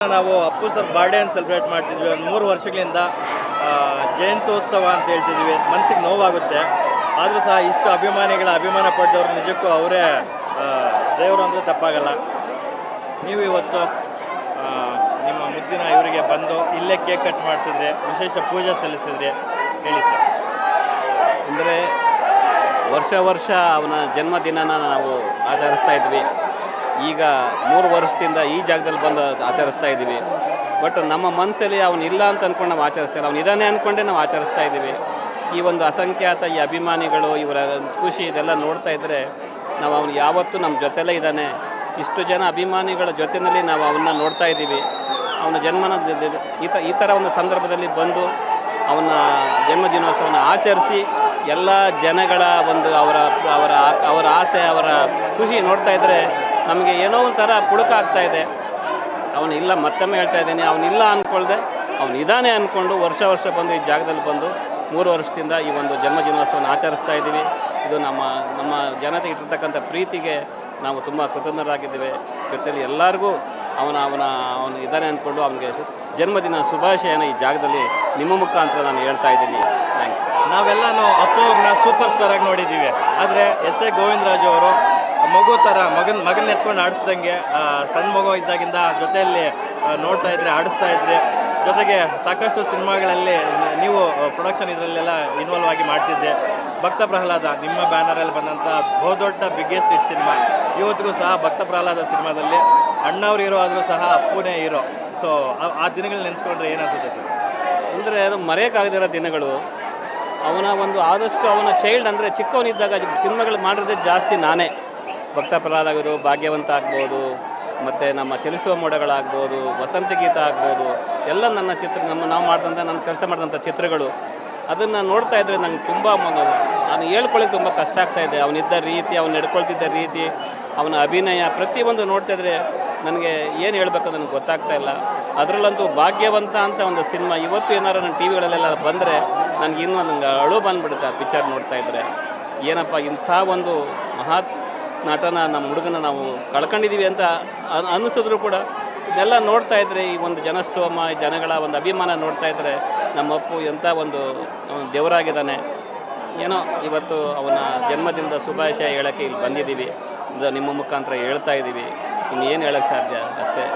ನಾವು Appu sir birthday ಅಂತ celebrate ಮಾಡ್ತಿದ್ವಿ. ಒಂದು 3 ವರ್ಷಗಳಿಂದ ಜಯಂತ್ಯೋತ್ಸವ ಅಂತ ಹೇಳ್ತಿದ್ವಿ. ಮನಸ್ಸಿಗೆ ನೋವಾಗುತ್ತೆ. ಆದರೂ ಸಹ ಇಷ್ಟು ಅಭಿಮಾನ ಪಡೆದವರು ನಿಜಕ್ಕೂ ಅವರೇ ದೇವರು ಅಂದರೆ ತಪ್ಪಾಗಲ್ಲ. ನೀವು ಇವತ್ತು ನಿಮ್ಮ ಮುದ್ದಿನ ಇವರಿಗೆ ಬಂದು ಇಲ್ಲೇ ಕೇಕ್ ಕಟ್ ಮಾಡಿಸಿದ್ರೆ, ವಿಶೇಷ ಪೂಜೆ ಸಲ್ಲಿಸಿದ್ರೆ, ಹೇಳಿ ಸರ್. ಅಂದರೆ ವರ್ಷ ಅವನ ಜನ್ಮದಿನನ ನಾವು ಆಚರಿಸ್ತಾ ಇದ್ವಿ. ಈಗ 3 ವರ್ಷದಿಂದ ಈ ಜಾಗದಲ್ಲಿ ಬಂದು ಆಚರಿಸ್ತಾ ಇದ್ದೀವಿ. ಬಟ್ ನಮ್ಮ ಮನಸ್ಸಲ್ಲಿ ಅವನಿಲ್ಲ ಅಂತ ಅಂದ್ಕೊಂಡು ನಾವು ಆಚರಿಸ್ತಾ ಇಲ್ಲ, ಅವನಿದ್ದಾನೆ ಅಂದ್ಕೊಂಡೇ ನಾವು ಆಚರಿಸ್ತಾ ಇದ್ದೀವಿ. ಈ ಒಂದು ಅಸಂಖ್ಯಾತ ಈ ಅಭಿಮಾನಿಗಳು ಇವರ ಖುಷಿ ಇದೆಲ್ಲ ನೋಡ್ತಾ ಇದ್ದರೆ ನಾವು ಅವನು ಯಾವತ್ತೂ ನಮ್ಮ ಜೊತೆಲೇ ಇದ್ದಾನೆ. ಇಷ್ಟು ಜನ ಅಭಿಮಾನಿಗಳ ಜೊತೆಯಲ್ಲಿ ನಾವು ಅವನ್ನ ನೋಡ್ತಾ ಇದ್ದೀವಿ. ಅವನ ಜನ್ಮನ ಈ ಥರ ಒಂದು ಸಂದರ್ಭದಲ್ಲಿ ಬಂದು ಅವನ ಜನ್ಮದಿನೋತ್ಸವನ ಆಚರಿಸಿ ಎಲ್ಲ ಜನಗಳ ಒಂದು ಅವರ ಆಸೆ, ಅವರ ಖುಷಿ ನೋಡ್ತಾ ಇದ್ದರೆ ನಮಗೆ ಏನೋ ಒಂಥರ ಪುಳುಕ ಆಗ್ತಾ ಇದೆ. ಅವನಿಲ್ಲ, ಮತ್ತೊಮ್ಮೆ ಹೇಳ್ತಾ ಇದ್ದೀನಿ, ಅವನಿಲ್ಲ ಅಂದ್ಕೊಳ್ದೆ ಅವನಿದ್ದಾನೆ ಅಂದ್ಕೊಂಡು ವರ್ಷ ಬಂದು ಈ ಜಾಗದಲ್ಲಿ ಬಂದು 3 ವರ್ಷದಿಂದ ಈ ಒಂದು ಜನ್ಮದಿನೋತ್ಸವನ ಆಚರಿಸ್ತಾ ಇದ್ದೀವಿ. ಇದು ನಮ್ಮ ಜನತೆ ಇಟ್ಟಿರ್ತಕ್ಕಂಥ ಪ್ರೀತಿಗೆ ನಾವು ತುಂಬ ಕೃತಜ್ಞರಾಗಿದ್ದೇವೆ. ಜೊತೆಯಲ್ಲಿ ಎಲ್ಲರಿಗೂ ಅವನು ಇದ್ದಾನೆ ಅಂದ್ಕೊಂಡು ಅವನಿಗೆ ಜನ್ಮದಿನ ಶುಭಾಶಯನ ಈ ಜಾಗದಲ್ಲಿ ನಿಮ್ಮ ಮುಖಾಂತರ ನಾನು ಹೇಳ್ತಾ ಇದ್ದೀನಿ. ಥ್ಯಾಂಕ್ಸ್. ನಾವೆಲ್ಲನೂ ಅಪ್ಪು ಅವ್ರನ್ನ ಸೂಪರ್ ಸ್ಟಾರ್ ಆಗಿ ನೋಡಿದ್ದೀವಿ. ಆದರೆ ಎಸ್ ಎ ಗೋವಿಂದರಾಜು ಅವರು ಮಗು ಥರ ಮಗನ ಎತ್ಕೊಂಡು ಆಡಿಸ್ದಂಗೆ, ಸಣ್ಣ ಮಗು ಇದ್ದಾಗಿಂದ ಜೊತೆಯಲ್ಲಿ ನೋಡ್ತಾ ಇದ್ರೆ, ಆಡಿಸ್ತಾ ಇದ್ರೆ. ಜೊತೆಗೆ ಸಾಕಷ್ಟು ಸಿನಿಮಾಗಳಲ್ಲಿ ನೀವು ಪ್ರೊಡಕ್ಷನ್ ಇದರಲ್ಲೆಲ್ಲ ಇನ್ವಾಲ್ವ್ ಆಗಿ ಮಾಡ್ತಿದ್ದೆ. ಭಕ್ತ ಪ್ರಹ್ಲಾದ ನಿಮ್ಮ ಬ್ಯಾನರಲ್ಲಿ ಬಂದಂಥ ಬಹುದೊಡ್ಡ ಬಿಗ್ಗೆಸ್ಟ್ ಹಿಟ್ ಸಿನಿಮಾ. ಇವತ್ತಿಗೂ ಸಹ ಭಕ್ತ ಪ್ರಹ್ಲಾದ ಸಿನಿಮಾದಲ್ಲಿ ಅಣ್ಣವ್ರು ಹೀರೋ ಆದರೂ ಸಹ ಅಪ್ಪುನೇ ಹೀರೋ. ಸೊ ಆ ದಿನಗಳು ನೆನೆಸ್ಕೊಂಡ್ರೆ ಏನಾಗ್ತದೆ ಸರ್? ಅಂದರೆ ಅದು ಮರೆಯೋಕ್ಕಾಗದಿರೋ ದಿನಗಳು. ಅವನ ಒಂದು ಆದಷ್ಟು ಅವನ ಚೈಲ್ಡ್ ಅಂದರೆ ಚಿಕ್ಕವನಿದ್ದಾಗ ಸಿನಿಮಾಗಳು ಮಾಡಿರೋದೇ ಜಾಸ್ತಿ ನಾನೇ. ಭಕ್ತ ಪ್ರಹ್ಲಾದ ಆಗೋದು, ಭಾಗ್ಯವಂತ ಆಗ್ಬೋದು, ಮತ್ತು ನಮ್ಮ ಚಲಿಸುವ ಮೋಡಗಳಾಗ್ಬೋದು, ವಸಂತ ಗೀತ ಆಗ್ಬೋದು, ಎಲ್ಲ ನನ್ನ ನಾವು ಮಾಡಿದಂಥ ನನ್ನ ಕೆಲಸ ಮಾಡಿದಂಥ ಚಿತ್ರಗಳು. ಅದನ್ನು ನೋಡ್ತಾ ಇದ್ದರೆ ನಂಗೆ ತುಂಬ ನಾನು ಹೇಳ್ಕೊಳ್ಳೋಕೆ ತುಂಬ ಕಷ್ಟ ಆಗ್ತಾಯಿದೆ. ಅವನಿದ್ದ ರೀತಿ, ಅವನು ನಡ್ಕೊಳ್ತಿದ್ದ ರೀತಿ, ಅವನ ಅಭಿನಯ ಪ್ರತಿಯೊಂದು ನೋಡ್ತಾ ಇದ್ದರೆ ನನಗೆ ಏನು ಹೇಳಬೇಕು ನನಗೆ ಗೊತ್ತಾಗ್ತಾ ಇಲ್ಲ. ಅದರಲ್ಲಂತೂ ಭಾಗ್ಯವಂತ ಅಂತ ಒಂದು ಸಿನಿಮಾ ಇವತ್ತು ಏನಾರು ನನ್ನ ಟಿ ವಿಗಳಲ್ಲೆಲ್ಲ ಬಂದರೆ ನನಗೆ ನಂಗೆ ಅಳು ಬಂದುಬಿಡುತ್ತೆ ಆ ಪಿಕ್ಚರ್ ನೋಡ್ತಾ ಇದ್ದರೆ. ಏನಪ್ಪ ಇಂಥ ಒಂದು ಮಹಾತ್ ನಟನ, ನಮ್ಮ ಹುಡುಗನ ನಾವು ಕಳ್ಕೊಂಡಿದ್ದೀವಿ ಅಂತ ಅನ್ನಿಸಿದ್ರು ಕೂಡ ಇದೆಲ್ಲ ನೋಡ್ತಾ ಇದ್ದರೆ, ಈ ಒಂದು ಜನಸ್ತೋಮ, ಜನಗಳ ಒಂದು ಅಭಿಮಾನ ನೋಡ್ತಾ ಇದ್ದರೆ ನಮ್ಮ ಅಪ್ಪು ಎಂಥ ಒಂದು ದೇವರಾಗಿದ್ದಾನೆ. ಏನೋ ಇವತ್ತು ಅವನ ಜನ್ಮದಿನದ ಶುಭಾಶಯ ಹೇಳೋಕ್ಕೆ ಇಲ್ಲಿ ಬಂದಿದ್ದೀವಿ. ನಿಮ್ಮ ಮುಖಾಂತರ ಹೇಳ್ತಾ ಇದ್ದೀವಿ. ಇನ್ನೇನು ಹೇಳೋಕ್ಕೆ ಸಾಧ್ಯ ಅಷ್ಟೇ.